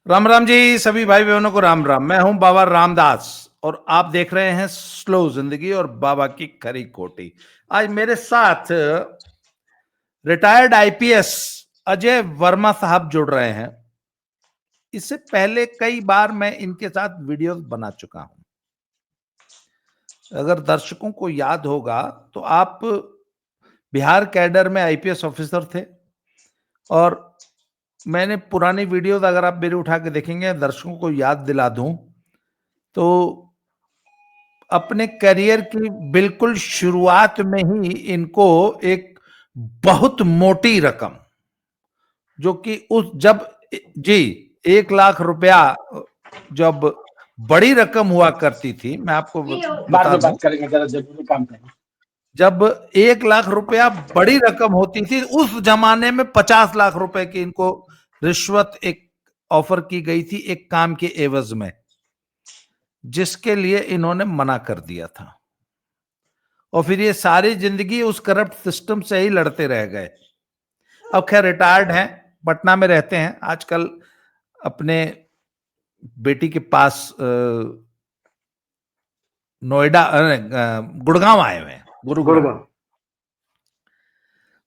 राम राम जी, सभी भाई बहनों को राम राम। मैं हूं बाबा रामदास और आप देख रहे हैं स्लो जिंदगी और बाबा की खरी खोटी। आज मेरे साथ रिटायर्ड आईपीएस अजय वर्मा साहब जुड़ रहे हैं। इससे पहले कई बार मैं इनके साथ वीडियोस बना चुका हूं। अगर दर्शकों को याद होगा तो आप बिहार कैडर में आईपीएस ऑफिसर थे और मैंने पुरानी वीडियोस अगर आप मेरे उठा के देखेंगे, दर्शकों को याद दिला दूं तो अपने करियर की बिल्कुल शुरुआत में ही इनको एक बहुत मोटी रकम, जो कि उस जब जी 1 लाख रुपया जब बड़ी रकम हुआ करती थी, मैं आपको बाद बता में दूं, बात करेंगे, जरा जरूरी काम करेंगे। जब 1 लाख रुपया बड़ी रकम होती थी, उस जमाने में 50 लाख रुपए की इनको रिश्वत एक ऑफर की गई थी एक काम के एवज में, जिसके लिए इन्होंने मना कर दिया था। और फिर ये सारी जिंदगी उस करप्ट सिस्टम से ही लड़ते रह गए। अब खैर रिटायर्ड हैं, पटना में रहते हैं आजकल, अपने बेटी के पास नोएडा गुड़गांव आए हुए हैं, गुरुग्राम।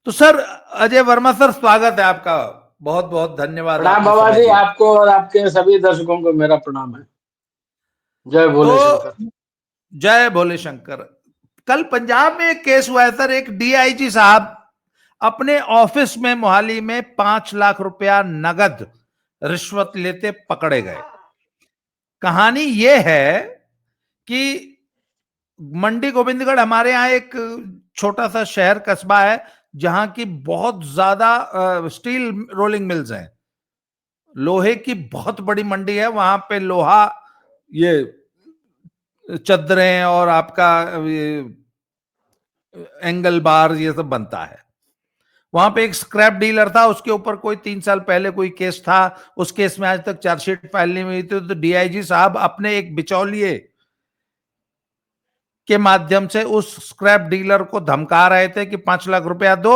तो सर अजय वर्मा सर, स्वागत है आपका, बहुत बहुत धन्यवाद प्रणाम आपने बाबा समय जी, दिया। आपको और आपके सभी दर्शकों को मेरा प्रणाम है। जय भोले तो शंकर। जय भोले शंकर। कल पंजाब में एक केस हुआ है सर, एक डीआईजी साहब अपने ऑफिस में मोहाली में 5 लाख रुपया नगद रिश्वत लेते पकड़े गए। कहानी यह है कि मंडी गोविंदगढ़ हमारे यहाँ एक छोटा सा शहर कस्बा है, जहां की बहुत ज्यादा स्टील रोलिंग मिल्स हैं, लोहे की बहुत बड़ी मंडी है। वहां पे लोहा, ये चद्दरें और आपका ये एंगल बार, ये सब बनता है। वहां पे एक स्क्रैप डीलर था, उसके ऊपर कोई 3 साल पहले कोई केस था, उस केस में आज तक चार्जशीट फाइल नहीं हुई थी। तो डीआईजी साहब अपने एक बिचौलिए के माध्यम से उस स्क्रैप डीलर को धमका रहे थे कि 5 लाख रुपया दो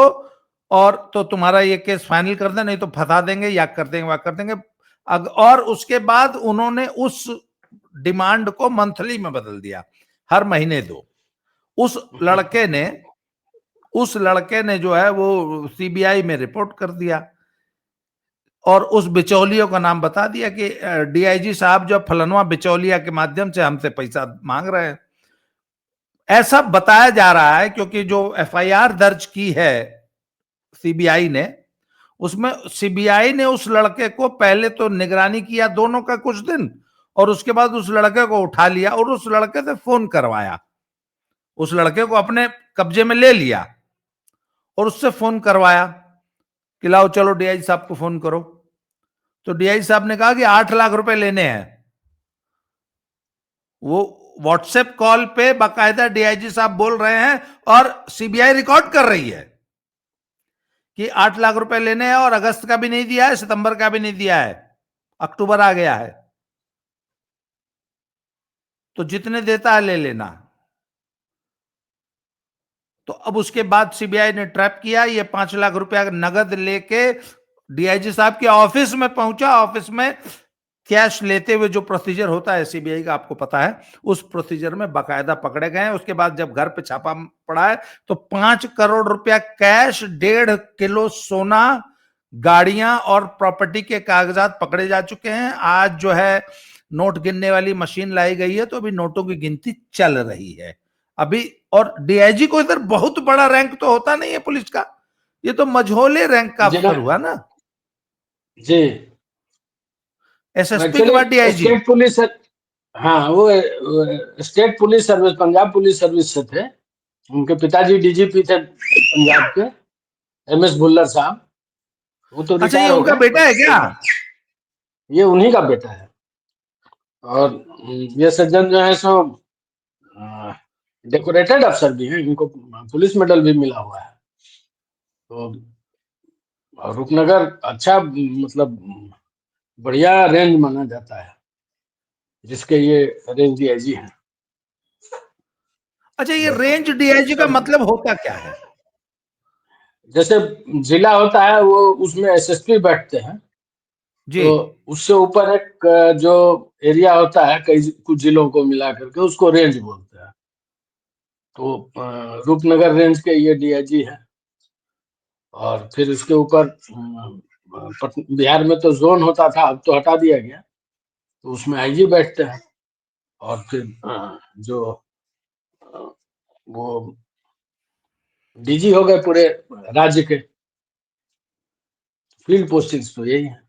और तो तुम्हारा ये केस फाइनल कर दे, नहीं तो फंसा देंगे, या कर देंगे, वह कर देंगे। और उसके बाद उन्होंने उस डिमांड को मंथली में बदल दिया, हर महीने दो। उस लड़के ने जो है वो सीबीआई में रिपोर्ट कर दिया और उस बिचौलियों का नाम बता दिया कि डीआईजी साहब जो फलनवा बिचौलिया के माध्यम से हमसे पैसा मांग रहे हैं। ऐसा बताया जा रहा है क्योंकि जो एफआईआर दर्ज की है सीबीआई ने, उसमें सीबीआई ने उस लड़के को पहले तो निगरानी किया दोनों का कुछ दिन, और उसके बाद उस लड़के को उठा लिया और उस लड़के से फोन करवाया, उस लड़के को अपने कब्जे में ले लिया और उससे फोन करवाया कि लाओ चलो डीआईजी साहब को फोन करो। तो डीआईजी साहब ने कहा कि 8 लाख रुपए लेने हैं। वो व्हाट्सएप कॉल पे बाकायदा डीआईजी साहब बोल रहे हैं और सीबीआई रिकॉर्ड कर रही है कि 8 लाख रुपए लेने हैं, और अगस्त का भी नहीं दिया है, सितंबर का भी नहीं दिया है, अक्टूबर आ गया है, तो जितने देता है ले लेना। तो अब उसके बाद सीबीआई ने ट्रैप किया, ये 5 लाख रुपया नगद लेके डीआईजी साहब के ऑफिस में पहुंचा। ऑफिस में कैश लेते हुए जो प्रोसीजर होता है सीबीआई का, आपको पता है, उस प्रोसीजर में बाकायदा पकड़े गए। उसके बाद जब घर पे छापा पड़ा है तो 5 करोड़ रुपया कैश, 1.5 किलो सोना, गाड़ियां और प्रॉपर्टी के कागजात पकड़े जा चुके हैं। आज जो है नोट गिनने वाली मशीन लाई गई है, तो अभी नोटों की गिनती चल रही है अभी। और डीआईजी को इधर बहुत बड़ा रैंक तो होता नहीं है पुलिस का, ये तो मझोले रैंक का अफसर हुआ ना जी। एसएसपी के बाद एक्चुअली डीआईजी। स्टेट पुलिस, हाँ वो state police service, Punjab police service से थे। उनके पिताजी डीजीपी थे पंजाब के, एमएस भुल्लर साहब। वो तो अच्छा, ये रिटायर हो उनका गए, बेटा है क्या? ये उन्हीं का बेटा है। और ये सज्जन जो है सो डेकोरेटेड अफसर भी हैं, इनको पुलिस मेडल भी मिला हुआ है। तो रूपनगर अच्छा, मतलब बढ़िया रेंज माना जाता है, जिसके ये रेंज डीआईजी हैं। अच्छा, ये रेंज डीआईजी का मतलब होता क्या है? जैसे जिला होता है वो, उसमें एसएसपी बैठते हैं, जी। तो उससे ऊपर एक जो एरिया होता है कई कुछ जिलों को मिला करके उसको रेंज बोलते हैं। तो रूपनगर रेंज के ये डीआईजी है। और फिर उसके ऊपर बिहार में तो जोन होता था, अब तो हटा दिया गया, तो उसमें आईजी बैठते हैं। और फिर जो वो डीजी हो गए पूरे राज्य के। फील्ड पोस्टिंग्स तो यही है।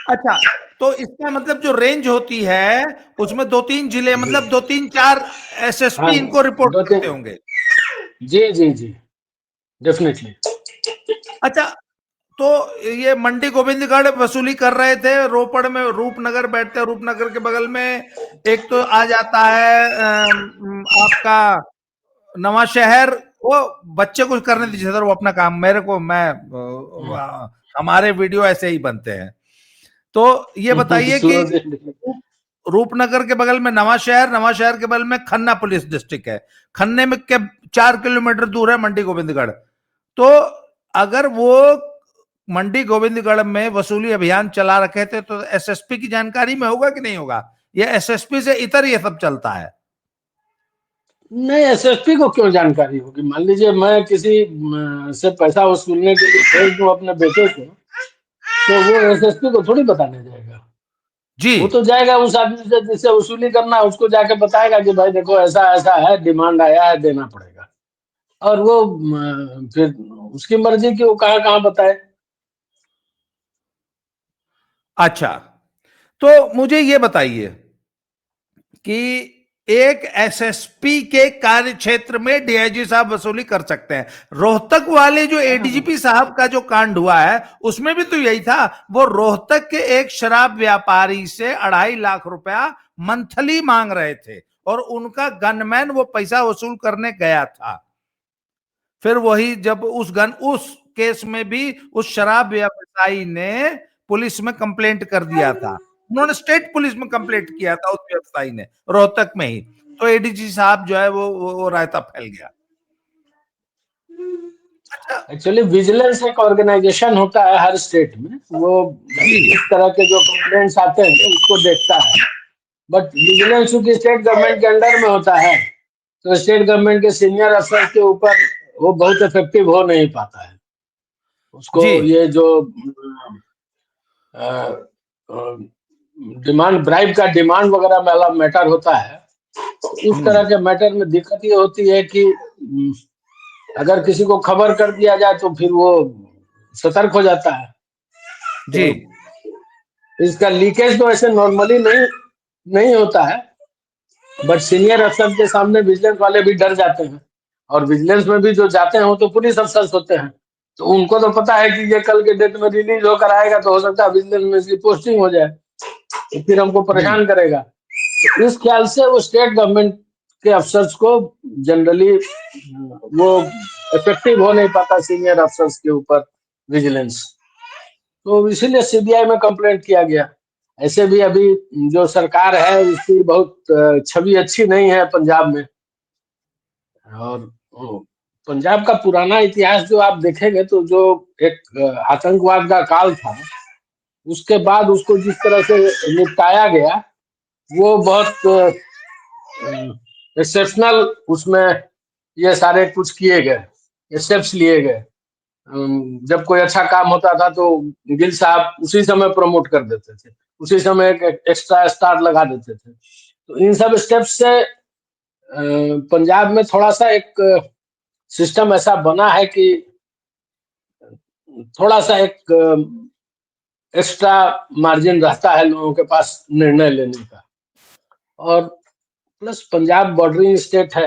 अच्छा, तो इसका मतलब जो रेंज होती है उसमें 2-3 जिले, जी। मतलब 2-3-4 हाँ, एसएसपी इनको रिपोर्ट दो करते तीन। होंगे। जी जी जी, डेफिनेटली। अच्छा, तो ये मंडी गोविंदगढ़ वसूली कर रहे थे, रोपड़ में रूपनगर बैठते हैं, रूपनगर के बगल में एक तो आ जाता है आपका नवा शहर। वो बच्चे कुछ करने दीजिए सर, वो अपना काम, मेरे को मैं हमारे वीडियो ऐसे ही बनते हैं। तो ये बताइए कि रूपनगर के बगल में नवा शहर, नवा शहर के बगल में खन्ना पुलिस डिस्ट्रिक्ट है, खन्ने में के 4 किलोमीटर दूर है मंडी गोविंदगढ़। तो अगर वो मंडी गोविंदगढ़ में वसूली अभियान चला रखे थे तो एसएसपी की जानकारी में होगा कि नहीं होगा? ये एसएसपी से इतर ये सब चलता है। नहीं, एसएसपी को क्यों जानकारी होगी? मान लीजिए मैं किसी से पैसा वसूलने के लिए भेज दूं अपने बेटे को, तो वो एसएसपी को थोड़ी बताने जाएगा। जी। वो तो जाएगा उस आदमी से जिससे वसूली करना है, उसको जाके बताएगा कि भाई देखो ऐसा ऐसा है, डिमांड आया है, देना पड़ेगा। और वो फिर उसकी मर्जी कि वो कहाँ कहाँ बताए। अच्छा, तो मुझे ये बताइए कि एक एसएसपी के कार्य क्षेत्र में डीआईजी साहब वसूली कर सकते हैं। रोहतक वाले जो हाँ, एडीजीपी साहब का जो कांड हुआ है उसमें भी तो यही था। वो रोहतक के एक शराब व्यापारी से 2.5 लाख रुपया मंथली मांग रहे थे और उनका गनमैन वो पैसा वसूल करने गया था। फिर वही जब उस केस में भी उस शराब व्यवसायी ने पुलिस में कंप्लेंट कर दिया था। उन्होंने स्टेट पुलिस में कंप्लेंट किया था उस व्यवसायी ने, रोहतक में ही। तो एडीजी साहब जो है वो रायता फैल गया। अच्छा। एक्चुअली विजिलेंस एक ऑर्गेनाइजेशन होता है हर स्टेट में, वो जी। इस तरह के जो कंप्लेंट्स आते हैं उसको देखता है। बट विजिलेंस चूंकि स्टेट गवर्नमेंट के अंडर में होता है, तो स्टेट गवर्नमेंट के सीनियर अफसर के ऊपर वो बहुत इफेक्टिव हो नहीं पाता है। उसको जी। ये जो डिमांड, ब्राइब का डिमांड वगैरह वाला मैटर होता है, उस तरह हम्म। के मैटर में दिक्कत ये होती है कि अगर किसी को खबर कर दिया जाए तो फिर वो सतर्क हो जाता है। जी। तो इसका लीकेज तो ऐसे नॉर्मली नहीं नहीं होता है, बट सीनियर अफसर के सामने विजिलेंस वाले भी डर जाते हैं। और विजिलेंस में भी जो जाते हैं वो तो पुलिस अफसर होते हैं, तो उनको तो पता है कि ये कल के डेट में रिलीज होकर आएगा, तो हो सकता है विजिलेंस में इसकी पोस्टिंग हो जाए, तो फिर हमको जी। परेशान करेगा। तो इस ख्याल से वो स्टेट गवर्नमेंट के अफसर्स को जनरली वो इफेक्टिव हो नहीं पाता सीनियर अफसर्स के ऊपर विजिलेंस। तो इसीलिए सीबीआई में कंप्लेंट किया गया। ऐसे भी अभी जो सरकार है उसकी बहुत छवि अच्छी नहीं है पंजाब में। और पंजाब का पुराना इतिहास जो आप देखेंगे तो जो एक आतंकवाद का काल था, उसके बाद उसको जिस तरह से निपटाया गया वो बहुत एक्सेप्शनल। उसमें ये सारे कुछ किए गए, स्टेप्स लिए गए। जब कोई अच्छा काम होता था तो गिल साहब उसी समय प्रमोट कर देते थे, उसी समय एक एक्स्ट्रा स्टार लगा देते थे। तो इन सब स्टेप्स से पंजाब में थोड़ा सा एक सिस्टम ऐसा बना है कि थोड़ा सा एक एक्स्ट्रा मार्जिन रहता है लोगों के पास निर्णय लेने का। और प्लस पंजाब बॉर्डरिंग स्टेट है।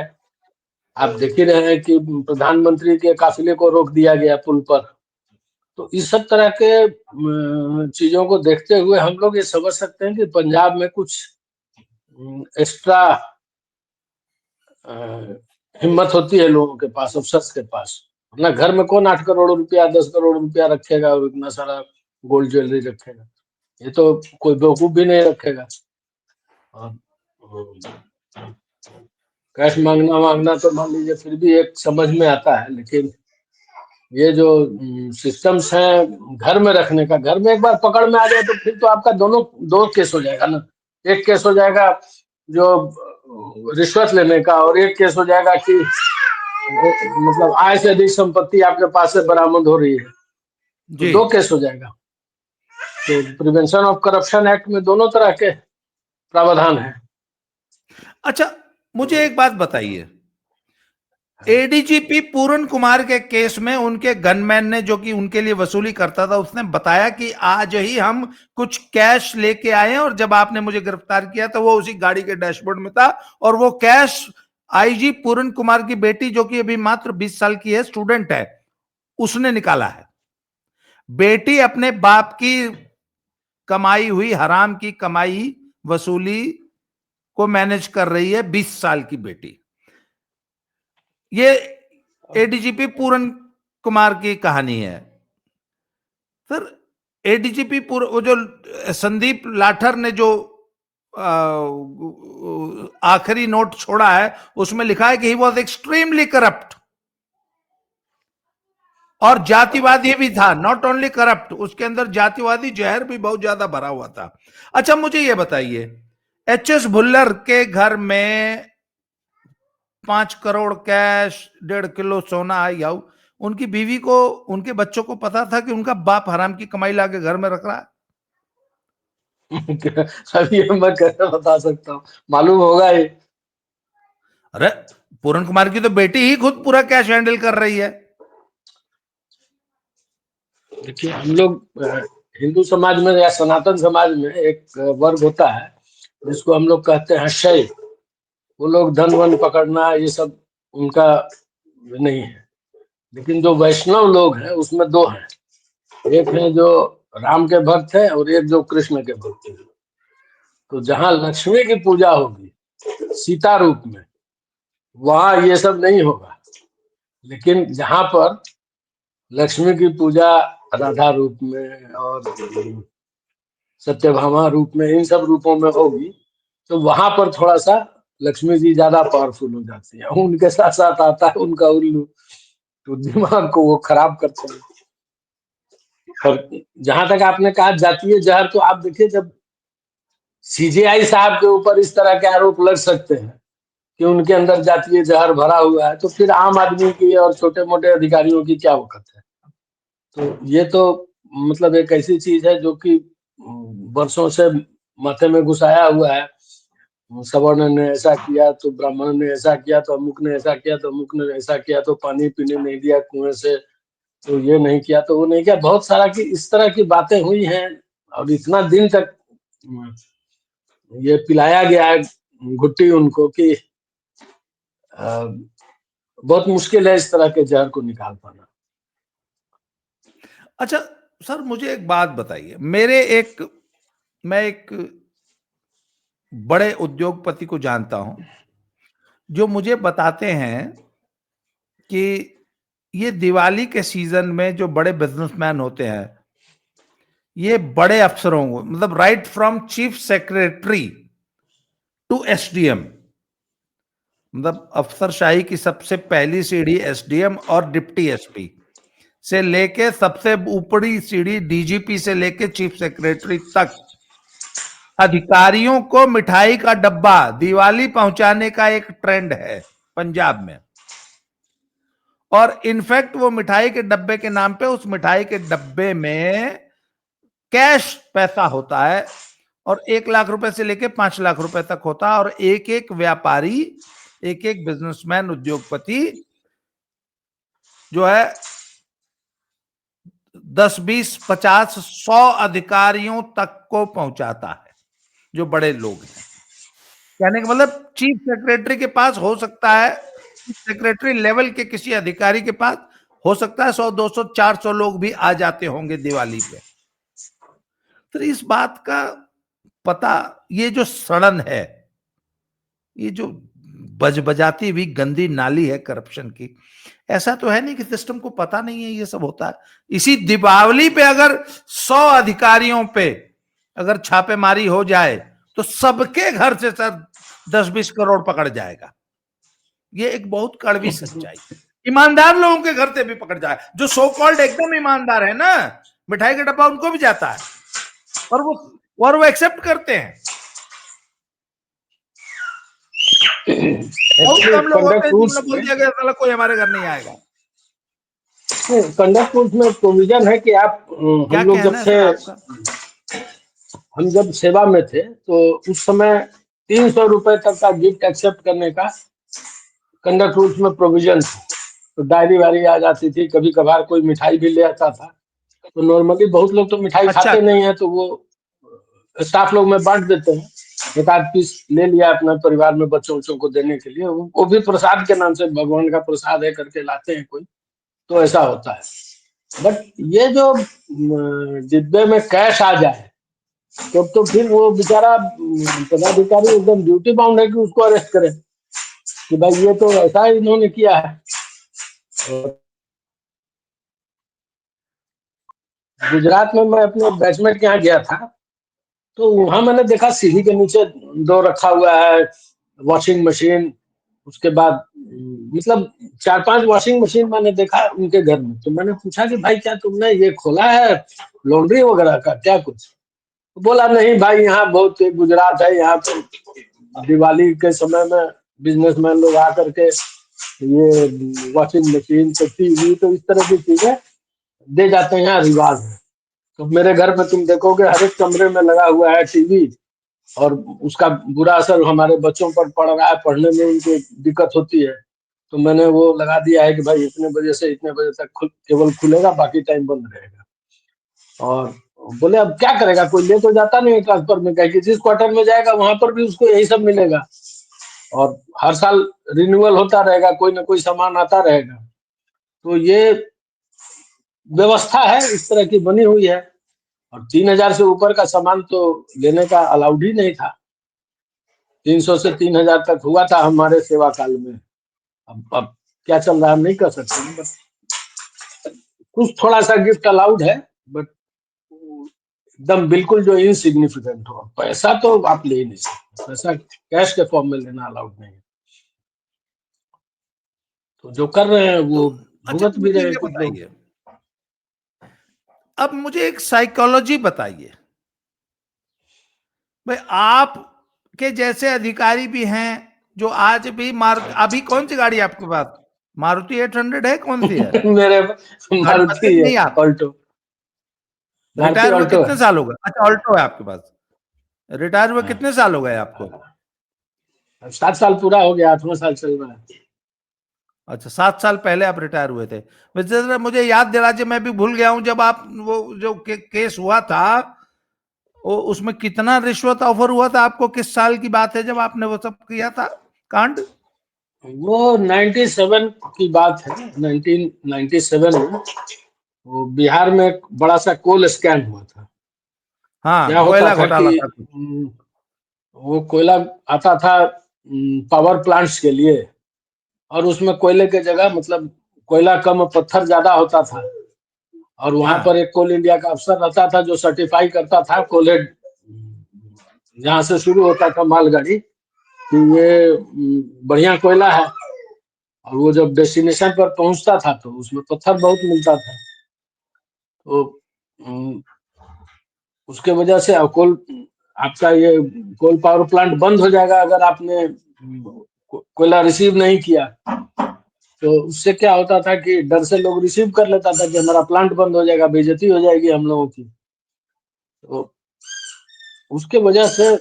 आप देख ही रहे हैं कि प्रधानमंत्री के काफिले को रोक दिया गया पुल पर। तो इस सब तरह के चीजों को देखते हुए हम लोग ये समझ सकते हैं कि पंजाब में कुछ एक्स्ट्रा हिम्मत होती है लोगों के पास, अफसर्स के पास। अपना घर में कौन 8 करोड़ रुपया 10 करोड़ रुपया रखेगा और इतना सारा गोल्ड ज्वेलरी रखेगा? ये तो कोई बेवकूफ भी नहीं रखेगा। और कैश मांगना मांगना तो मान लीजिए फिर भी एक समझ में आता है, लेकिन ये जो सिस्टम्स हैं घर में रखने का, घर में एक बार पकड़ में आ जाए तो फिर तो आपका दोनों दो केस हो जाएगा ना। एक केस हो जाएगा जो रिश्वत लेने का, और एक केस हो जाएगा कि मतलब आय से अधिक संपत्ति आपके पास से बरामद हो रही है, तो जी। दो केस हो जाएगा। तो प्रिवेंशन ऑफ करप्शन एक्ट में दोनों तरह के प्रावधान है। अच्छा, मुझे एक बात बताइए, एडीजीपी पूरन कुमार के केस में उनके गनमैन ने, जो कि उनके लिए वसूली करता था, उसने बताया कि आज ही हम कुछ कैश लेके आए हैं, और जब आपने मुझे गिरफ्तार किया तो वो उसी गाड़ी के डैशबोर्ड में था, और वो कैश आईजी पूरन कुमार की बेटी, जो कि अभी मात्र 20 साल की है, स्टूडेंट है, उसने निकाला है। बेटी अपने बाप की कमाई हुई, हराम की कमाई वसूली को मैनेज कर रही है, 20 साल की बेटी। ये एडीजीपी पूरन कुमार की कहानी है सर। एडीजीपी वो जो संदीप लाठर ने जो आखिरी नोट छोड़ा है, उसमें लिखा है कि ही वॉज एक्सट्रीमली करप्ट, और जातिवादी भी था, नॉट ओनली करप्ट, उसके अंदर जातिवादी जहर भी बहुत ज्यादा भरा हुआ था। अच्छा, मुझे ये बताइए, एचएस भुल्लर के घर में 5 करोड़ कैश, 1.5 किलो सोना आई आऊ, उनकी बीवी को, उनके बच्चों को पता था कि उनका बाप हराम की कमाई लाके घर में रख रहा है? अभी ये मैं कैसे बता सकता हूँ, मालूम होगा ही। अरे, पूरन कुमार की तो बेटी ही खुद पूरा कैश हैंडल कर रही है। देखिए, हम लोग हिंदू समाज में या सनातन समाज में एक वर्ग होता है जिसको हम लोग कहते हैं शैव। वो लोग धन वन पकड़ना ये सब उनका नहीं है। लेकिन जो वैष्णव लोग हैं उसमें दो हैं, एक है जो राम के भक्त है और एक जो कृष्ण के भक्त है। तो जहाँ लक्ष्मी की पूजा होगी सीता रूप में, वहां ये सब नहीं होगा। लेकिन जहाँ पर लक्ष्मी की पूजा राधा रूप में और सत्यभामा रूप में, इन सब रूपों में होगी, तो वहां पर थोड़ा सा लक्ष्मी जी ज्यादा पावरफुल हो जाती है। उनके साथ साथ आता है उनका उल्लू, तो दिमाग को वो खराब करते हैं। और जहां तक आपने कहा जातीय जहर, तो आप देखिए, जब सीजेआई साहब के ऊपर इस तरह के आरोप लग सकते हैं कि उनके अंदर जातीय जहर भरा हुआ है, तो फिर आम आदमी की और छोटे मोटे अधिकारियों की क्या औकात है। तो ये तो मतलब एक ऐसी चीज है जो कि वर्षों से माथे में घुसाया हुआ है। सवर्ण ने ऐसा किया तो ब्राह्मण ने ऐसा किया, तो अमुक ने ऐसा किया, तो अमुक ने ऐसा किया, तो पानी पीने नहीं दिया कुएं से, तो ये नहीं किया, तो वो नहीं किया। बहुत सारा की इस तरह की बातें हुई हैं, और इतना दिन तक ये पिलाया गया है घुट्टी उनको कि बहुत मुश्किल है इस तरह के जहर को निकाल पाना। अच्छा सर, मुझे एक बात बताइए, मैं एक बड़े उद्योगपति को जानता हूं, जो मुझे बताते हैं कि ये दिवाली के सीजन में जो बड़े बिजनेसमैन होते हैं, ये बड़े अफसरों को, मतलब right from chief secretary to SDM, मतलब अफसरशाही की सबसे पहली सीढ़ी एसडीएम और डिप्टी एसपी से लेके सबसे ऊपरी सीढ़ी डीजीपी से लेके चीफ सेक्रेटरी तक, अधिकारियों को मिठाई का डब्बा दिवाली पहुंचाने का एक ट्रेंड है पंजाब में। और इनफैक्ट वो मिठाई के डब्बे के नाम पे, उस मिठाई के डब्बे में कैश पैसा होता है, और 1 लाख रुपए से लेके 5 लाख रुपए तक होता है। और एक एक व्यापारी, एक एक बिजनेसमैन, उद्योगपति जो है 10, 20, 50, 100 अधिकारियों तक को पहुंचाता है, जो बड़े लोग हैं। कहने का मतलब, चीफ सेक्रेटरी के पास हो सकता है, सेक्रेटरी लेवल के किसी अधिकारी के पास हो सकता है 100, 200, 400 लोग भी आ जाते होंगे दिवाली पे। तो इस बात का पता, ये जो सड़न है, ये जो बजबजाती हुई गंदी नाली है करप्शन की, ऐसा तो है नहीं कि सिस्टम को पता नहीं है ये सब होता है। इसी दीपावली पे अगर 100 अधिकारियों पे अगर छापेमारी हो जाए तो सबके घर से सर 10-20 करोड़ पकड़ जाएगा। ये एक बहुत कड़वी सच्चाई है। ईमानदार लोगों के घर से भी पकड़ जाए, जो सो कॉल्ड एकदम ईमानदार है ना, मिठाई का डब्बा उनको भी जाता है, और वो एक्सेप्ट करते हैं। बहुत एक्चुअली कम लोग होते कंडक्ट हैं जिन्होंने रूल्स बोल में, दिया कि साला कोई हमारे घर नहीं आएगा। कंडक्ट रूल्स में प्रोविजन है कि आप क्या हम लोग जब कहना है थे, सर आपका? हम जब सेवा में थे तो उस समय 300 रुपए तक का गिफ्ट एक्सेप्ट करने का कंडक्ट रूल्स में प्रोविजन था। तो डायरी वायरी आ जाती थी, कभी कभार कोई मिठाई भी ले आता था। तो नॉर्मली बहुत लोग तो मिठाई अच्छा खाते अच्छा। नहीं है, तो वो स्टाफ लोग में बांट देते हैं, एक आध पीस ले लिया अपने परिवार में बच्चों बच्चों को देने के लिए, वो भी प्रसाद के नाम से, भगवान का प्रसाद है करके लाते हैं कोई, तो ऐसा होता है। बट ये जो डिब्बे में कैश आ जाए तो फिर वो बेचारा पदाधिकारी एकदम ड्यूटी बाउंड है कि उसको अरेस्ट करे कि भाई ये तो ऐसा ही इन्होंने किया है। गुजरात में मैं अपने बैचमेट के यहाँ गया था, तो वहां मैंने देखा सीढ़ी के नीचे दो रखा हुआ है वॉशिंग मशीन। उसके बाद मतलब 4-5 वॉशिंग मशीन मैंने देखा उनके घर में। तो मैंने पूछा कि भाई क्या तुमने ये खोला है लॉन्ड्री वगैरह का क्या कुछ? तो बोला नहीं भाई, यहाँ बहुत गुजरात है, यहाँ पे दिवाली के समय में बिजनेसमैन लोग आकर के ये वॉशिंग मशीन तो टीवी तो इस तरह की चीजें दे जाते हैं, यहाँ रिवाज है। तो मेरे घर में तुम देखोगे हर एक कमरे में लगा हुआ है टीवी, और उसका बुरा असर हमारे बच्चों पर पड़ रहा है, पढ़ने में उनको दिक्कत होती है। तो मैंने वो लगा दिया है कि भाई इतने बजे से इतने बजे तक केवल खुलेगा, बाकी टाइम बंद रहेगा। और बोले अब क्या करेगा, कोई ले तो जाता नहीं ट्रांसफर में, कहे कि जिस क्वार्टर में जाएगा वहां पर भी उसको यही सब मिलेगा, और हर साल रिन्यूअल होता रहेगा, कोई ना कोई सामान आता रहेगा। तो ये व्यवस्था है, इस तरह की बनी हुई है। और 3,000 से ऊपर का सामान तो लेने का अलाउड ही नहीं था। 300 से 3,000 तक हुआ था हमारे सेवा काल में। अब क्या चल रहा है हम नहीं कर सकते, बस कुछ थोड़ा सा गिफ्ट अलाउड है, बट एकदम बिल्कुल जो इनसिग्निफिकेंट हो। पैसा तो आप ले ही नहीं सकते, पैसा कैश के फॉर्म में लेना अलाउड नहीं है। तो जो कर रहे हैं तो वो अच्छा, भुगत भी मुझे रहे हैं ये कुछ लोग। बताइए, अब मुझे एक साइकोलॉजी बताइए भाई, आप के जैसे अधिकारी भी हैं जो आज भी अभी कौन सी गाड़ी है आपके पास? मारुति 800 है, कौन सी है? मेरे गाड़ी बताइए मारुति कि है, नहीं आप ऑल्टो, मारुति रिटायर हुए ऑल्टो कितने है। साल हो गए? अच्छा, ऑल्टो है आपके पास। रिटायर हुए हाँ, कितने साल हो गए आपको? 7 साल पूरा हो गया, 8वां साल चल रहा है। अच्छा, 7 साल पहले आप रिटायर हुए थे। वैसे जरा मुझे याद दिला दीजिए, मैं भी भूल गया हूं, जब आप वो जो केस हुआ था, वो उसमें कितना रिश्वत ऑफर हुआ था आपको? किस साल की बात है जब आपने वो सब किया था कांड? वो 97 की बात है, 1997 में वो बिहार में एक बड़ा सा कोल स्कैम हुआ था। क्या हाँ, होता कोयला था कि घोटाला था कुछ। वो कोयला आता था पावर प्लांट्स के लिए, और उसमें कोयले के जगह मतलब कोयला कम पत्थर ज्यादा होता था। और वहां पर हाँ एक कोल इंडिया का अफसर रहता था जो सर्टिफाई करता था कोलेट जहाँ से शुरू होता था मालगाड़ी, कि ये बढ़िया कोयला है। और वो जब डेस्टिनेशन पर पहुंचता था तो उसमें पत्थर बहुत मिलता था। तो अम, उसके वजह से कोल आपका ये कोल पावर प्लांट बंद हो जाएगा अगर आपने कोयला रिसीव नहीं किया। तो उससे क्या होता था कि डर से लोग रिसीव कर लेता था कि हमारा प्लांट बंद हो जाएगा, बेइज्जती हो जाएगी हम लोगों की। तो उसके वजह से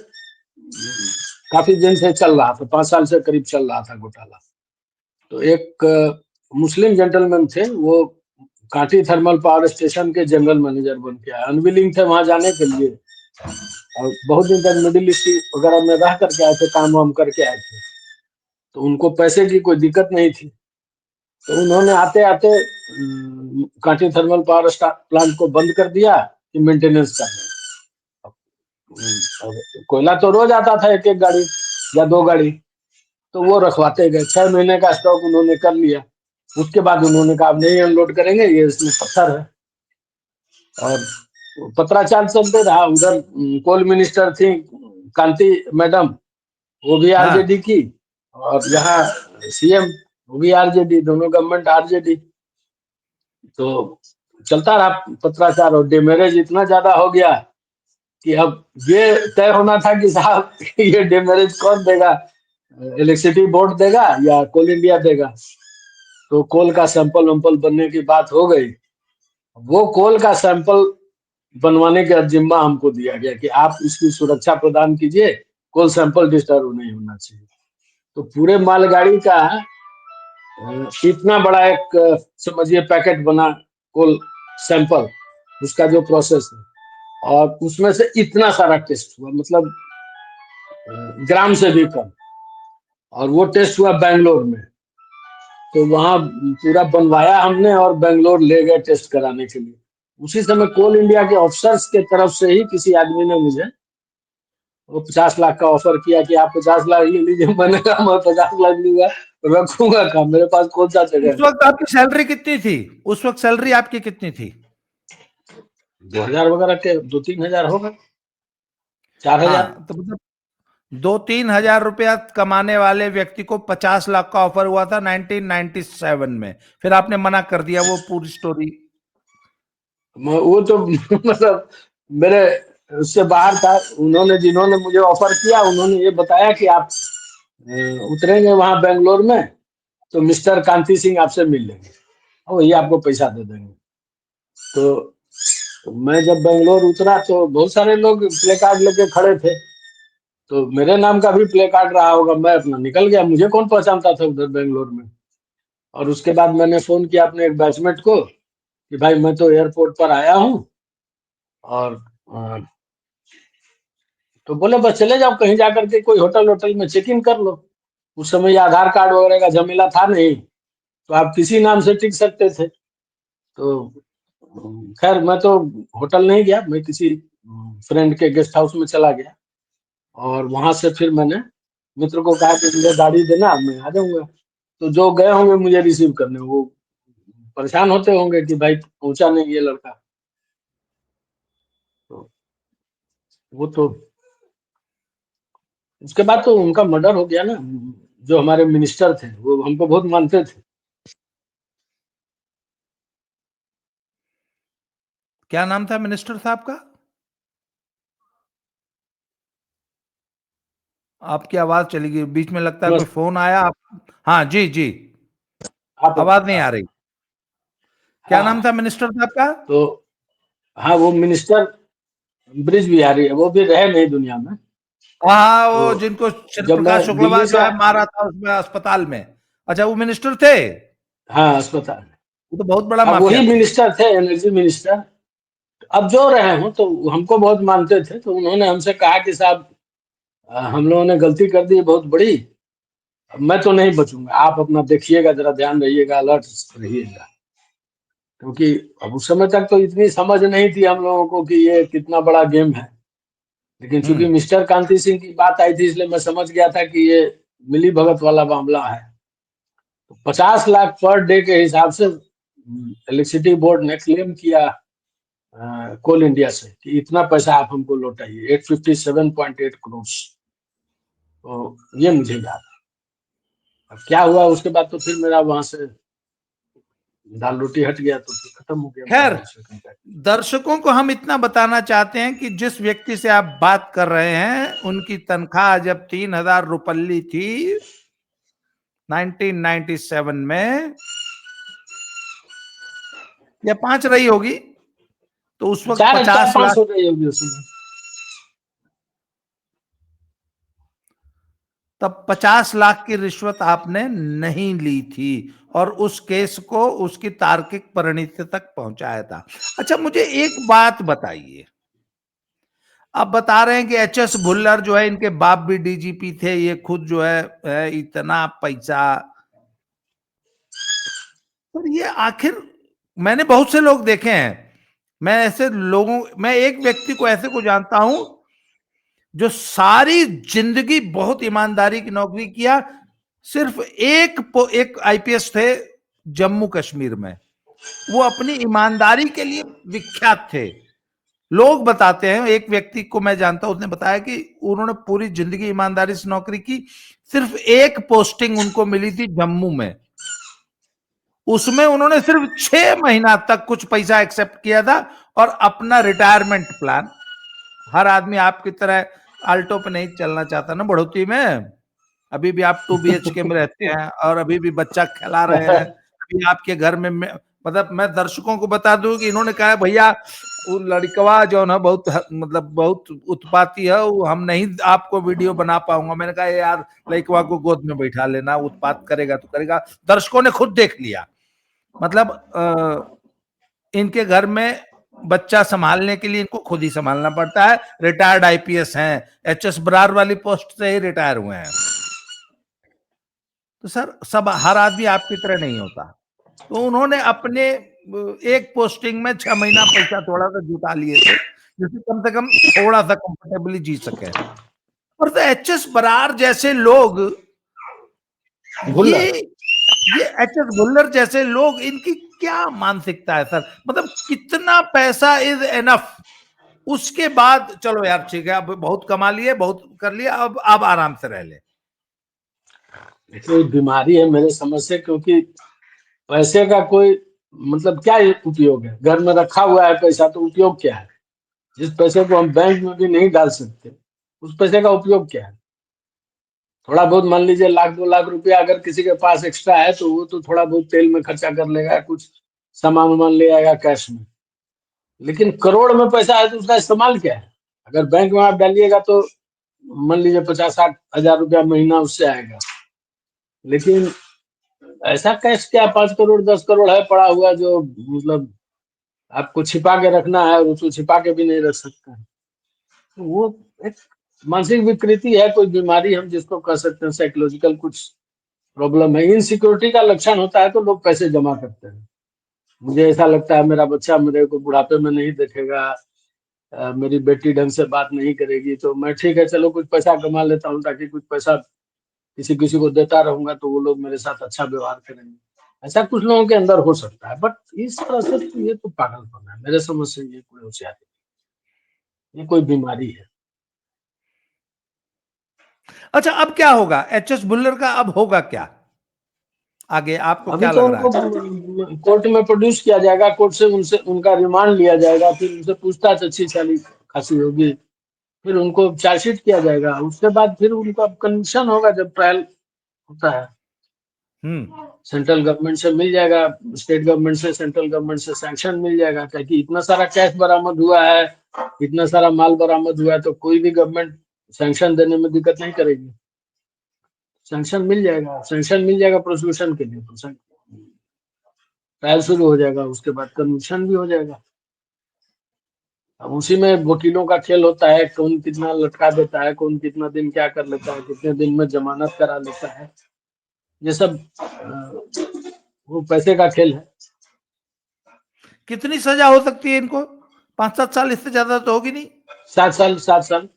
काफी दिन से चल रहा था, 5 साल से करीब चल रहा था घोटाला। तो एक मुस्लिम जेंटलमैन थे, वो कांटी थर्मल पावर स्टेशन के जनरल मैनेजर बन के आए, अनविलिंग थे वहां जाने के लिए, और बहुत दिन तक मिडिल ईस्ट वगैरह में रह करके आए थे, काम वाम करके आए थे। तो उनको पैसे की कोई दिक्कत नहीं थी। तो उन्होंने आते आते कांटी थर्मल पावर प्लांट को बंद कर दिया कि मेंटेनेंस कर रहे हैं। कोयला तो रोज आता था, एक एक गाड़ी या 2 गाड़ी, तो वो रखवाते गए। 6 महीने का स्टॉक उन्होंने कर लिया। उसके बाद उन्होंने कहा अब नहीं अनलोड करेंगे, ये इसमें पत्थर है। और पत्राचार चलते रहा। उधर कोल मिनिस्टर थी कांति मैडम, वो भी हाँ आरजेडी की, और यहाँ सीएम वो भी आरजेडी, दोनों गवर्नमेंट आरजेडी। तो चलता रहा पत्राचार, और डेमेरेज इतना ज्यादा हो गया कि अब ये तय होना था कि साहब ये डेमेरेज कौन देगा, इलेक्ट्रिसिटी बोर्ड देगा या कोल इंडिया देगा। तो कोल का सैंपल वैंपल बनने की बात हो गई। वो कोल का सैंपल बनवाने का जिम्मा हमको दिया गया कि आप इसकी सुरक्षा प्रदान कीजिए, कोल सैंपल डिस्टर्ब नहीं होना चाहिए। तो पूरे मालगाड़ी का इतना बड़ा एक समझिए पैकेट बना कोल सैंपल, उसका जो प्रोसेस है, और उसमें से इतना सारा टेस्ट हुआ, मतलब ग्राम से भी कम। और वो टेस्ट हुआ बेंगलोर में। तो वहां पूरा बनवाया हमने और बेंगलोर ले गए टेस्ट कराने के लिए। उसी समय कोल इंडिया के ऑफिसर्स के तरफ से ही किसी आदमी ने मुझे वो 50 लाख का ऑफर किया कि आप 50 लाख ले लीजिए। मैंने कहा मैं 50 लाख लूंगा, रखूंगा कहाँ, मेरे पास कौन सा जगह उस है। वक्त आपकी सैलरी कितनी थी? उस वक्त सैलरी आपकी कितनी थी? 2000 वगैरह के 2-3 हजार होगा, 4000। हाँ, तो मतलब 2-3 हजार रुपया कमाने वाले व्यक्ति को 50 लाख का ऑफर हुआ था 1997 में, फिर आपने मना कर दिया, वो पूरी स्टोरी। वो तो मतलब मेरे उससे बाहर था। उन्होंने, जिन्होंने मुझे ऑफर किया, उन्होंने ये बताया कि आप उतरेंगे वहां बेंगलोर में तो मिस्टर कांति सिंह आपसे मिल लेंगे और वही आपको पैसा दे देंगे। तो मैं जब बेंगलोर उतरा तो बहुत सारे लोग प्ले कार्ड लेके खड़े थे। तो मेरे नाम का भी प्ले कार्ड रहा होगा, मैं अपना निकल गया, मुझे कौन पहचानता था उधर बेंगलोर में। और उसके बाद मैंने फोन किया अपने एक बैचमेट को कि भाई मैं तो एयरपोर्ट पर आया हूँ, और तो बोले बस चले जाओ कहीं जाकर के कोई होटल वोटल में चेक इन कर लो। उस समय ये आधार कार्ड वगैरह का झमेला था नहीं, तो आप किसी नाम से टिक सकते थे। तो खैर मैं तो होटल नहीं गया, मैं किसी फ्रेंड के गेस्ट हाउस में चला गया। और वहां से फिर मैंने मित्र को कहा कि मुझे गाड़ी देना, मैं आ जाऊंगा। तो जो गए होंगे मुझे रिसीव करने, वो परेशान होते होंगे कि भाई पहुंचा नहीं ये लड़का। तो वो तो उसके बाद तो उनका मर्डर हो गया ना। जो हमारे मिनिस्टर थे वो हमको बहुत मानते थे। क्या नाम था मिनिस्टर साहब का? आपकी आवाज चली गई बीच में, लगता है कोई नमस्ते। फोन आया आप। हाँ जी जी, आप आवाज नहीं आ रही। क्या हाँ नाम था हाँ। मिनिस्टर साहब का? तो हाँ, वो मिनिस्टर ब्रिज बिहारी है, वो भी रहे नहीं दुनिया में। हाँ, तो वो जिनको श्री जब मैं प्रकाश शुक्लवार दिल्ली जो से, है मारा था उसमें अस्पताल में। अच्छा, वो मिनिस्टर थे? हाँ अस्पताल, वो तो बहुत बड़ा अब माफिया वही थे। मिनिस्टर थे, एनर्जी मिनिस्टर। अब जो रहे हो तो हमको बहुत मानते थे। तो उन्होंने हमसे कहा कि साहब हम लोगों ने गलती कर दी बहुत बड़ी, अब मैं तो नहीं बचूंगा, आप अपना देखिएगा, जरा ध्यान रहिएगा, अलर्ट रहिएगा। क्योंकि अब उस समय तक तो इतनी समझ नहीं थी हम लोगों को कि ये कितना बड़ा गेम है। लेकिन चूंकि हम्म। मिस्टर कांति सिंह की बात आई थी, इसलिए मैं समझ गया था कि ये मिली भगत वाला मामला है। तो 50 लाख पर डे के हिसाब से इलेक्ट्रिसिटी बोर्ड ने क्लेम किया कोल इंडिया से कि इतना पैसा आप हमको लौटाइए, 857.8 करोड़। तो ये मुझे याद है। अब क्या हुआ उसके बाद, तो फिर मेरा वहां से दाल रोटी हट गया, तो फिर खत्म हो गया मेरा खैर, दूसरे कांटेक्ट। दर्शकों को हम इतना बताना चाहते हैं कि जिस व्यक्ति से आप बात कर रहे हैं उनकी तनख्वाह जब 3,000 रुपल्ली थी 1997 में, या 5 रही होगी, तो उस वक्त चार चार 50 पांच लाख, हो गई होगी उसमें। तब 50 लाख की रिश्वत आपने नहीं ली थी और उस केस को उसकी तार्किक परिणति तक पहुंचाया था। अच्छा, मुझे एक बात बताइए। आप बता रहे हैं कि एच.एस. भुल्लर जो है, इनके बाप भी डीजीपी थे, ये खुद जो है इतना पैसा, पर ये आखिर, मैंने बहुत से लोग देखे हैं, मैं एक व्यक्ति को ऐसे को जानता हूं जो सारी जिंदगी बहुत ईमानदारी की नौकरी किया, सिर्फ एक आईपीएस थे जम्मू कश्मीर में, वो अपनी ईमानदारी के लिए विख्यात थे। लोग बताते हैं, एक व्यक्ति को मैं जानता हूं, उसने बताया कि उन्होंने पूरी जिंदगी ईमानदारी से नौकरी की, सिर्फ एक पोस्टिंग उनको मिली थी जम्मू में, उसमें उन्होंने सिर्फ 6 महीना तक कुछ पैसा एक्सेप्ट किया था और अपना रिटायरमेंट प्लान, हर आदमी आपकी तरह आल्टो पे नहीं चलना चाहता ना बढ़ोतरी में, अभी भी आप 2 BHK में रहते हैं और अभी भी बच्चा खिला रहे हैं, अभी आपके घर में मतलब मैं दर्शकों को बता दूं कि इन्होंने कहा भैया वो लड़कवा जो है बहुत मतलब बहुत उत्पाती है, वो हम नहीं आपको वीडियो बना पाऊंगा। मैंने कहा यार लड़कवा को गोद में बैठा लेना, उत्पात करेगा तो करेगा। दर्शकों ने खुद देख लिया, मतलब इनके घर में बच्चा संभालने के लिए इनको खुद ही संभालना पड़ता है। रिटायर्ड IPS हैं, HS बरार वाली पोस्ट से ही रिटायर हुए हैं। तो सर सब हर आदमी आपकी तरह नहीं होता, तो उन्होंने अपने एक पोस्टिंग में 6 महीना पैसा थोड़ा सा जुटा लिए थे जिससे कम से कम थोड़ा सा कंफर्टेबली जी सके। और तो HS बरार जैसे लोग, ये HS भुल्लर जैसे लोग, इनकी क्या मानसिकता है सर? मतलब कितना पैसा इज एनफ, उसके बाद चलो यार ठीक है अब बहुत कमा लिए, बहुत कर लिया, अब आराम से रह ले। कोई बीमारी है मेरे समझ से, क्योंकि पैसे का कोई मतलब क्या उपयोग है? घर में रखा हुआ है पैसा, तो उपयोग क्या है? जिस पैसे को हम बैंक में भी नहीं डाल सकते, उस पैसे का उपयोग क्या है? थोड़ा बहुत मान लीजिए 1 लाख 2 लाख रुपया अगर किसी के पास एक्स्ट्रा है, तो वो तो थोड़ा बहुत तेल में खर्चा कर लेगा, कुछ सामान वामान ले आएगा कैश में। लेकिन करोड़ में पैसा है तो उसका इस्तेमाल क्या है? अगर बैंक में आप डालिएगा तो मान लीजिए 50-60 हजार रुपया महीना उससे आएगा, लेकिन ऐसा कैश क्या 5 करोड़ 10 करोड़ है पड़ा हुआ जो मतलब आपको छिपा के रखना है, और उसको छिपा के भी नहीं रख सकता है। तो वो एक मानसिक विकृति है, कोई बीमारी हम जिसको कह सकते हैं, साइकोलॉजिकल कुछ प्रॉब्लम है। इनसिक्योरिटी का लक्षण होता है तो लोग पैसे जमा करते हैं। मुझे ऐसा लगता है मेरा बच्चा मेरे को बुढ़ापे में नहीं देखेगा, मेरी बेटी ढंग से बात नहीं करेगी, तो मैं ठीक है चलो कुछ पैसा कमा लेता हूँ, ताकि कुछ पैसा किसी किसी को देता रहूंगा तो वो लोग मेरे साथ अच्छा व्यवहार करेंगे। ऐसा कुछ लोगों के अंदर हो सकता है, बट इस तरह से तो ये तो पागलपन है मेरे समझ से। ये कोई होशियारी, ये कोई बीमारी है। अच्छा अब क्या होगा HS भुल्लर का, अब होगा क्या आगे, आपको अभी क्या तो लग रहा उनको है? कोर्ट में प्रोड्यूस किया जाएगा, कोर्ट से उनसे उनका रिमांड लिया जाएगा, फिर उनसे पूछताछ अच्छी चाली खासी होगी, फिर उनको चार्जशीट किया जाएगा, उसके बाद फिर उनका कन्विक्शन होगा जब ट्रायल होता है। सेंट्रल गवर्नमेंट से मिल जाएगा, स्टेट गवर्नमेंट से, सेंट्रल गवर्नमेंट से सैंक्शन मिल जाएगा, क्योंकि इतना सारा कैश बरामद हुआ है, इतना सारा माल बरामद हुआ है, तो कोई भी गवर्नमेंट सैंक्शन देने में दिक्कत नहीं करेगी। सैंक्शन मिल जाएगा, सैंक्शन मिल जाएगा प्रोसिक्यूशन के लिए, तो ट्रायल शुरू हो जाएगा, उसके बाद कन्विक्शन भी हो जाएगा। अब उसी में वकीलों का खेल होता है, कौन कितना लटका देता है, कौन कितना दिन क्या कर लेता है, कितने दिन में जमानत करा लेता है, ये सब वो पैसे का खेल है। कितनी सजा हो सकती है इनको? 5-7 साल, इससे ज्यादा तो होगी नहीं? 7 साल 7 साल।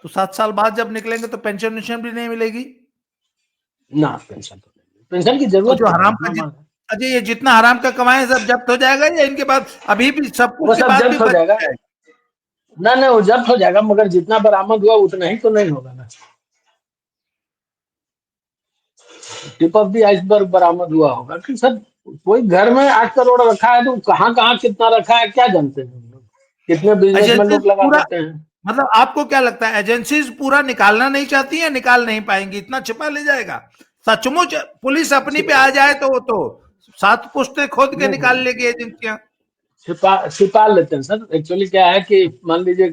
तो 7 साल बाद जब निकलेंगे तो पेंशन वेंशन भी नहीं मिलेगी? ना, पेंशन तो नहीं, पेंशन की और जरूरत जो क्या है, हराम अपना का माल है। अजय ये जितना हराम का कमाए सब जब्त हो जाएगा, या इनके पास अभी भी सब वो कुछ के सब बाद भी जब्त हो बच जाएगा। जाएगा? ना ना, वो जब्त हो जाएगा, मगर जितना बरामद हुआ उतना ही तो नहीं होगा ना। टिप ऑफ द आइसबर्ग बरामद हुआ होगा कि सर कोई घर में 8 करोड़ रखा है, तो कहाँ कहाँ कितना रखा है क्या जानते हैं हम लोग, कितने बिजनेस में एजेंसीज लोग लगा पूरा, देते हैं। मतलब आपको क्या लगता है एजेंसीज पूरा निकालना नहीं चाहती है, निकाल नहीं पाएंगी, इतना छिपा ले जाएगा? सचमुच पुलिस अपनी पे आ जाए तो वो तो 7 पुश्ते खोद के निकाल नहीं, लेगी एजेंसियां। छिपा छिपा लेते हैं सर। एक्चुअली क्या है कि मान लीजिए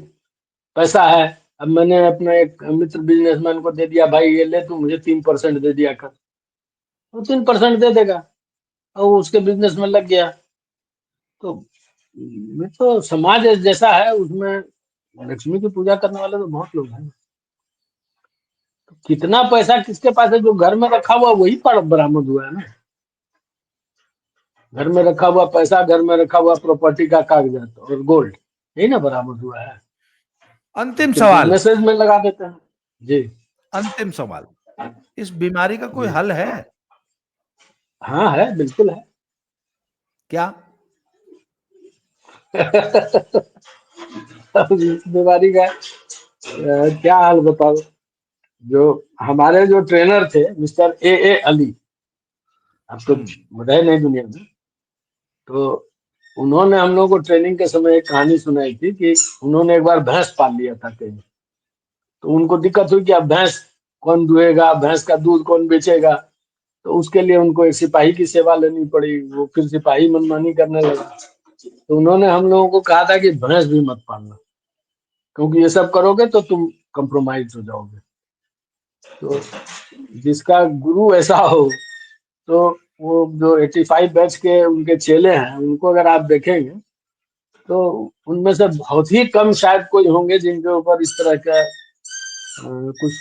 पैसा है, अब मैंने अपने एक मित्र बिजनेसमैन को दे दिया, भाई ये ले, तू मुझे 3% दे दिया कर, वो 3% दे देगा, और वो उसके बिजनेस में लग गया। तो मैं तो समाज जैसा है, उसमें लक्ष्मी की पूजा करने वाले तो बहुत लोग हैं। तो कितना पैसा किसके पास है, जो घर में रखा हुआ वही पर बरामद हुआ है ना। घर में रखा हुआ पैसा, घर में रखा हुआ प्रॉपर्टी का कागजात और गोल्ड, यही ना बरामद हुआ है। अंतिम फिर सवाल, बिजनेसेस में लगा देते हैं। जी। अंतिम सवाल, इस बीमारी का कोई जी हल है हाँ, है, बिल्कुल है। क्या? अब इस बीमारी का क्या हाल बताओ। जो हमारे जो ट्रेनर थे, मिस्टर A A अली, आप तो रहे नहीं दुनिया में। तो उन्होंने हम लोग को ट्रेनिंग के समय एक कहानी सुनाई थी कि उन्होंने एक बार भैंस पाल लिया था कहीं। तो उनको दिक्कत हुई कि अब भैंस कौन दुहेगा, भैंस का दूध कौन बेचेगा। तो उसके लिए उनको एक सिपाही की सेवा लेनी पड़ी। वो फिर सिपाही मनमानी करने लगा। तो उन्होंने हम लोगों को कहा था कि भैंस भी मत पालना, क्योंकि ये सब करोगे तो तुम कंप्रोमाइज हो जाओगे। तो जिसका गुरु ऐसा हो, तो वो जो 85 बैच के उनके चेले हैं, उनको अगर आप देखेंगे तो उनमें से बहुत ही कम शायद कोई होंगे जिनके ऊपर इस तरह का कुछ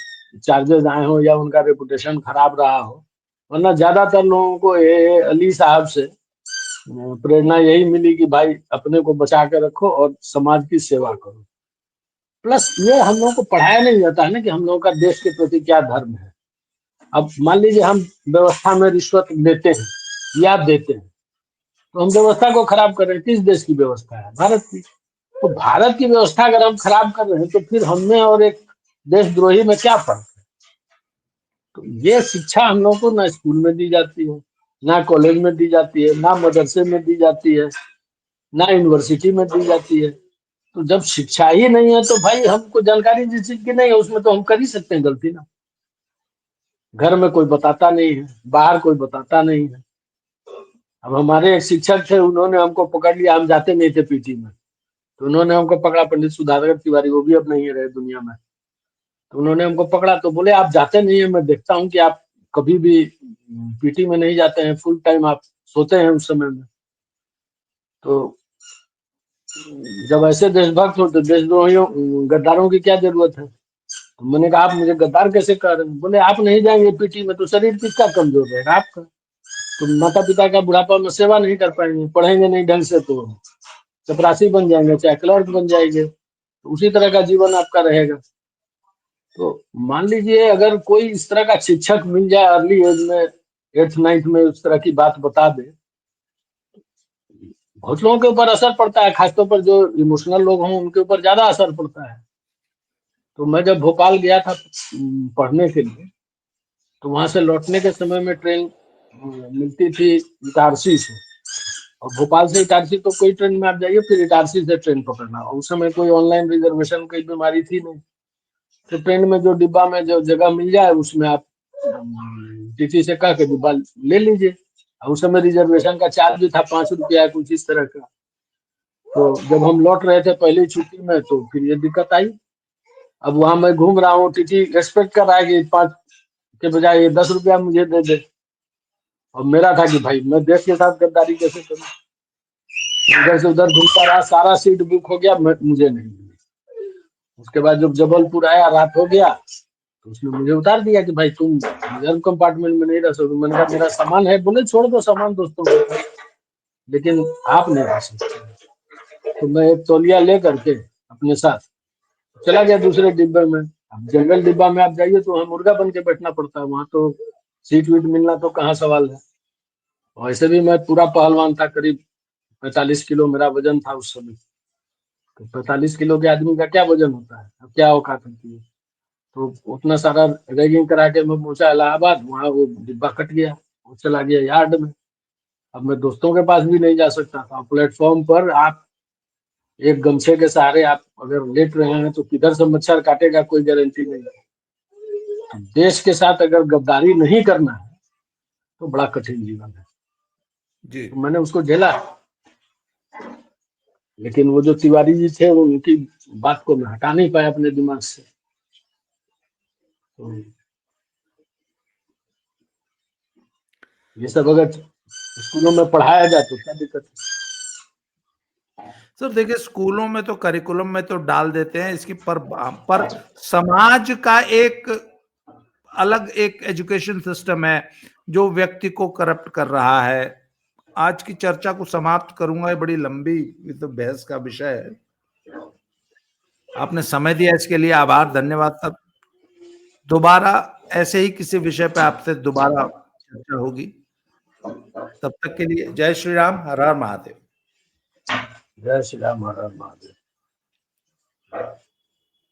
चार्जेस आए हो या उनका रेपुटेशन खराब रहा हो। वरना ज्यादातर लोगों को ये अली साहब से प्रेरणा यही मिली कि भाई अपने को बचा के रखो और समाज की सेवा करो। प्लस ये हम लोगों को पढ़ाया नहीं जाता है ना कि हम लोगों का देश के प्रति क्या धर्म है। अब मान लीजिए हम व्यवस्था में रिश्वत लेते हैं या देते हैं, तो हम व्यवस्था को खराब कर रहे हैं। किस देश की व्यवस्था है? भारत की। तो भारत की व्यवस्था अगर हम खराब कर रहे हैं तो फिर हमें और एक देशद्रोही में क्या फर्क है? तो ये शिक्षा हम लोग को ना स्कूल में दी जाती है, ना कॉलेज में दी जाती है, ना मदरसे में दी जाती है, ना यूनिवर्सिटी में दी जाती है। तो जब शिक्षा ही नहीं है तो भाई हमको जानकारी जिस चीज की नहीं है उसमें तो हम कर ही सकते हैं गलती ना। घर में कोई बताता नहीं है, बाहर कोई बताता नहीं है। अब हमारे एक शिक्षक थे, उन्होंने हमको पकड़ लिया। हम जाते नहीं थे पीटी में, तो उन्होंने हमको पकड़ा, पंडित सुधाकर तिवारी, वो भी अब नहीं रहे दुनिया में। तो उन्होंने हमको पकड़ा तो बोले आप जाते नहीं है, मैं देखता हूँ कि आप कभी भी पीटी में नहीं जाते हैं, फुल टाइम आप सोते हैं उस समय में। तो जब ऐसे देशभक्त हो तो देशद्रोहियों गद्दारों की क्या जरूरत है? तो मैंने कहा आप मुझे गद्दार कैसे कह रहे हैं? बोले आप नहीं जाएंगे पीटी में तो शरीर किसका कमजोर रहेगा? आपका। तो माता पिता का बुढ़ापा में सेवा नहीं कर पाएंगे, पढ़ेंगे नहीं ढंग से तो चपरासी बन जाएंगे, चाहे क्लर्क बन जाएंगे, तो उसी तरह का जीवन आपका रहेगा। तो मान लीजिए अगर कोई इस तरह का शिक्षक मिल जाए अर्ली एज में, 8th 9th में, उस तरह की बात बता दे, बहुत लोगों के ऊपर असर पड़ता है। खासतौर पर जो इमोशनल लोग हों उनके ऊपर ज्यादा असर पड़ता है। तो मैं जब भोपाल गया था पढ़ने के लिए, तो वहां से लौटने के समय में ट्रेन मिलती थी इटारसी से। और भोपाल से इटारसी तो कोई ट्रेन में आप जाइए, फिर इटारसी से ट्रेन पकड़ना। और उस समय कोई ऑनलाइन रिजर्वेशन की बीमारी थी नहीं। तो ट्रेन में जो डिब्बा में जो जगह मिल जाए उसमें आप टीटी से कह के डिब्बा ले लीजिए। और उस समय रिजर्वेशन का चार्ज भी था 5 रुपया कुछ इस तरह का। तो जब हम लौट रहे थे पहली छुट्टी में तो फिर ये दिक्कत आई। अब वहां मैं घूम रहा हूँ, टीटी एक्सपेक्ट कर रहा है कि 5 के बजाय ये 10 रुपया मुझे दे दे। और मेरा था कि भाई मैं देश के साथ गद्दारी कैसे करूँ? इधर से उधर घूमता रहा, सारा सीट बुक हो गया, मुझे नहीं मिली। उसके बाद जब जबलपुर आया, रात हो गया, तो उसने मुझे उतार दिया कि भाई तुम रिजर्व कंपार्टमेंट में नहीं रह सकते। मैंने कहा मेरा सामान है। बोले छोड़ दो सामान दोस्तों के पास, लेकिन आप नहीं रह सकते। तो मैं एक तौलिया ले करके अपने साथ चला गया दूसरे डिब्बे में। अब जनरल डिब्बा में आप जाइए तो वहाँ मुर्गा बन के बैठना पड़ता है, वहां तो सीट वीट मिलना तो कहाँ सवाल है। वैसे भी मैं पूरा पहलवान था, करीब 45 किलो मेरा वजन था उस समय। तो 45 किलो के आदमी का क्या वजन होता है, अब क्या औकात होती है? तो उतना सारा रैगिंग करा के मैं पहुंचा इलाहाबाद, वहां वो डिब्बा कट गया, वो चला गया यार्ड में। अब मैं दोस्तों के पास भी नहीं जा सकता था। प्लेटफॉर्म पर आप एक गमछे के सहारे आप अगर लेट रहे हैं तो किधर से मच्छर काटेगा कोई गारंटी नहीं है। तो देश के साथ अगर गद्दारी नहीं करना है तो बड़ा कठिन जीवन है। जी। तो मैंने उसको झेला। लेकिन वो जो तिवारी जी थे वो उनकी बात को मैं हटा नहीं पाया अपने दिमाग से। तो ये सब अगर स्कूलों में पढ़ाया जाए तो क्या दिक्कत है? सर देखिए, स्कूलों में तो करिकुलम में तो डाल देते हैं इसकी, पर समाज का एक अलग एक एजुकेशन सिस्टम है जो व्यक्ति को करप्ट कर रहा है। आज की चर्चा को समाप्त करूंगा, ये बड़ी लंबी, ये तो बहस का विषय है। आपने समय दिया इसके लिए आभार, धन्यवाद सर। दोबारा ऐसे ही किसी विषय पे आपसे दोबारा चर्चा होगी। तब तक के लिए जय श्री राम, हर हर महादेव। जय श्री राम, हर हर महादेव।